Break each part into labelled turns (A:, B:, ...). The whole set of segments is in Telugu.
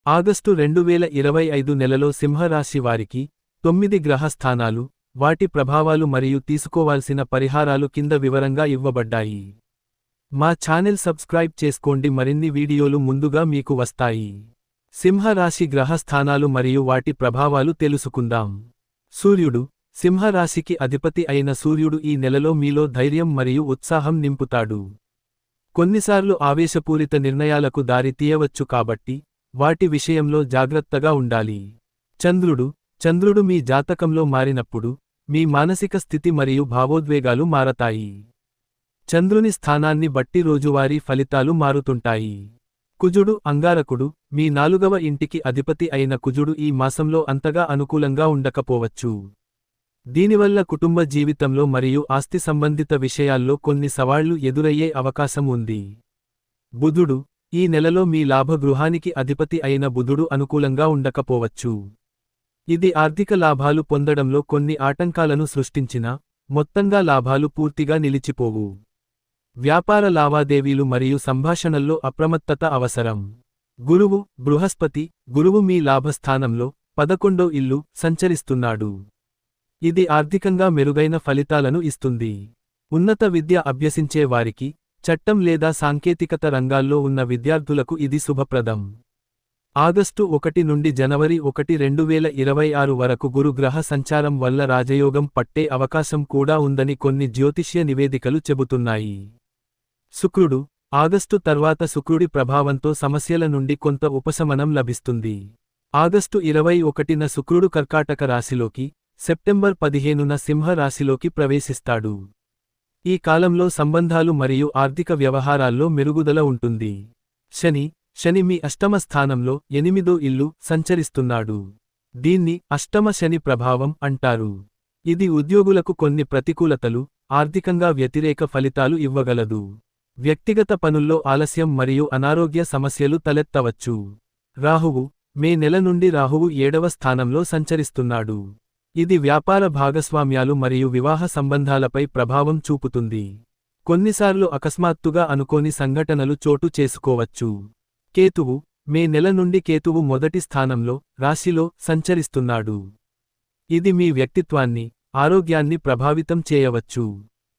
A: ఆగస్టు 2025 నెలలో సింహరాశి వారికి 9 గ్రహ స్థానాలు, వాటి ప్రభావాలు మరియు తీసుకోవాల్సిన పరిహారాలు కింద వివరంగా ఇవ్వబడ్డాయి. మా ఛానెల్ సబ్స్క్రైబ్ చేసుకోండి, మరిన్ని వీడియోలు ముందుగా మీకు వస్తాయి. సింహరాశి గ్రహ స్థానాలు మరియు వాటి ప్రభావాలు తెలుసుకుందాం. సూర్యుడు. సింహరాశికి అధిపతి అయిన సూర్యుడు ఈ నెలలో మీలో ధైర్యం మరియు ఉత్సాహం నింపుతాడు. కొన్నిసార్లు ఆవేశపూరిత నిర్ణయాలకు దారి తీయవచ్చు కాబట్టి వాటి విషయంలో జాగ్రత్తగా ఉండాలి. చంద్రుడు మీ జాతకంలో మారినప్పుడు మీ మానసిక స్థితి మరియు భావోద్వేగాలు మారతాయి. చంద్రుని స్థానాన్ని బట్టి రోజువారీ ఫలితాలు మారుతుంటాయి. కుజుడు. అంగారకుడు. మీ 4వ ఇంటికి అధిపతి అయిన కుజుడు ఈ మాసంలో అంతగా అనుకూలంగా ఉండకపోవచ్చు. దీనివల్ల కుటుంబ జీవితంలో మరియు ఆస్తి సంబంధిత విషయాల్లో కొన్ని సవాళ్లు ఎదురయ్యే అవకాశం ఉంది. బుధుడు. ఈ నెలలో మీ లాభ గృహానికి అధిపతి అయిన బుధుడు అనుకూలంగా ఉండకపోవచ్చు. ఇది ఆర్థిక లాభాలు పొందడంలో కొన్ని ఆటంకాలను సృష్టించినా మొత్తంగా లాభాలు పూర్తిగా నిలిచిపోవు. వ్యాపార లావాదేవీలు మరియు సంభాషణల్లో అప్రమత్తత అవసరం. బృహస్పతి. గురువు మీ లాభస్థానంలో 11వ ఇల్లు సంచరిస్తున్నాడు. ఇది ఆర్థికంగా మెరుగైన ఫలితాలను ఇస్తుంది. ఉన్నత విద్య అభ్యసించే వారికి, చట్టం లేదా సాంకేతికత రంగాల్లో ఉన్న విద్యార్థులకు ఇది శుభప్రదం. ఆగస్టు 1 నుండి జనవరి 1, 2026 వరకు గురు గ్రహ సంచారం వల్ల రాజయోగం పట్టే అవకాశం కూడా ఉందని కొన్ని జ్యోతిష్య నివేదికలు చెబుతున్నాయి. శుక్రుడు. ఆగస్టు తర్వాత శుక్రుడి ప్రభావంతో సమస్యల నుండి కొంత ఉపశమనం లభిస్తుంది. ఆగస్టు 21న శుక్రుడు కర్కాటక రాశిలోకి, సెప్టెంబర్ 15న సింహ రాశిలోకి ప్రవేశిస్తాడు. ఈ కాలంలో సంబంధాలు మరియు ఆర్థిక వ్యవహారాల్లో మెరుగుదల ఉంటుంది. శని మీ అష్టమ స్థానంలో 8వ ఇల్లు సంచరిస్తున్నాడు. దీన్ని అష్టమ శని ప్రభావం అంటారు. ఇది ఉద్యోగులకు కొన్ని ప్రతికూలతలు, ఆర్థికంగా వ్యతిరేక ఫలితాలు ఇవ్వగలదు. వ్యక్తిగత పనుల్లో ఆలస్యం మరియు అనారోగ్య సమస్యలు తలెత్తవచ్చు. రాహువు. మే నెల నుండి రాహువు 7వ స్థానంలో సంచరిస్తున్నాడు. ఇది వ్యాపార భాగస్వామ్యాలు మరియు వివాహ సంబంధాలపై ప్రభావం చూపుతుంది. కొన్నిసార్లు అకస్మాత్తుగా అనుకోని సంఘటనలు చోటు చేసుకోవచ్చు. కేతువు. మే నెల నుండి కేతువు 1వ స్థానంలో, రాశిలో సంచరిస్తున్నాడు. ఇది మీ వ్యక్తిత్వాన్ని, ఆరోగ్యాన్ని ప్రభావితం చేయవచ్చు.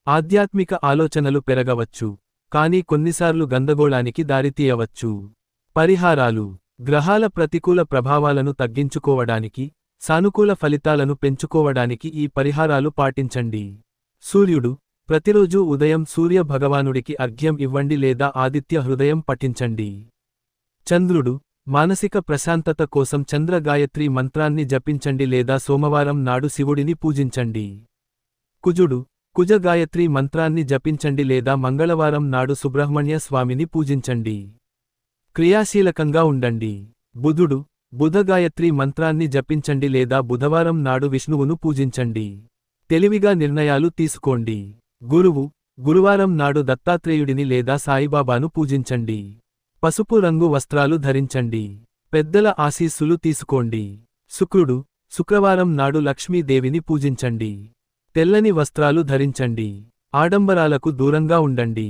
A: ఆధ్యాత్మిక ఆలోచనలు పెరగవచ్చు, కానీ కొన్నిసార్లు గందరగోళానికి దారితీయవచ్చు. పరిహారాలు. గ్రహాల ప్రతికూల ప్రభావాలను తగ్గించుకోవడానికి, సానుకూల ఫలితాలను పెంచుకోవడానికి ఈ పరిహారాలు పాటించండి. సూర్యుడు. ప్రతిరోజూ ఉదయం సూర్య భగవానుడికి అర్ఘ్యం ఇవ్వండి లేదా ఆదిత్య హృదయం పఠించండి. చంద్రుడు. మానసిక ప్రశాంతత కోసం చంద్ర గాయత్రి మంత్రాన్ని జపించండి లేదా సోమవారం నాడు శివుడిని పూజించండి. కుజుడు. కుజ గాయత్రి మంత్రాన్ని జపించండి లేదా మంగళవారం నాడు సుబ్రహ్మణ్య స్వామిని పూజించండి. క్రియాశీలకంగా ఉండండి. బుధుడు. బుధ గాయత్రి మంత్రాన్ని జపించండి లేదా బుధవారం నాడు విష్ణువును పూజించండి. తెలివిగా నిర్ణయాలు తీసుకోండి. గురువు. గురువారం నాడు దత్తాత్రేయుడిని లేదా సాయిబాబాను పూజించండి. పసుపు రంగు వస్త్రాలు ధరించండి. పెద్దల ఆశీస్సులు తీసుకోండి. శుక్రుడు. శుక్రవారం నాడు లక్ష్మీదేవిని పూజించండి. తెల్లని వస్త్రాలు ధరించండి. ఆడంబరాలకు దూరంగా ఉండండి.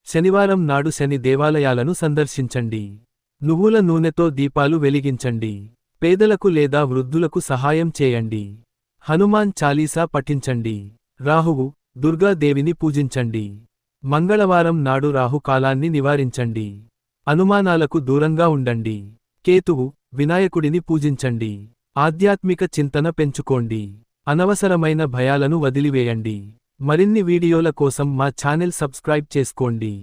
A: శనివారం నాడు శని దేవాలయాలను సందర్శించండి. నువ్వుల నూనెతో దీపాలు వెలిగించండి. పేదలకు లేదా వృద్ధులకు సహాయం చేయండి. హనుమాన్ చాలీసా పఠించండి. రాహువు. దుర్గాదేవిని పూజించండి. మంగళవారం నాడు రాహుకాలాన్ని నివారించండి. అనుమానాలకు దూరంగా ఉండండి. కేతువు. వినాయకుడిని పూజించండి. ఆధ్యాత్మిక చింతన పెంచుకోండి. అనవసరమైన భయాలను వదిలివేయండి. మరిన్ని వీడియోల కోసం మా ఛానెల్ సబ్స్క్రైబ్ చేసుకోండి.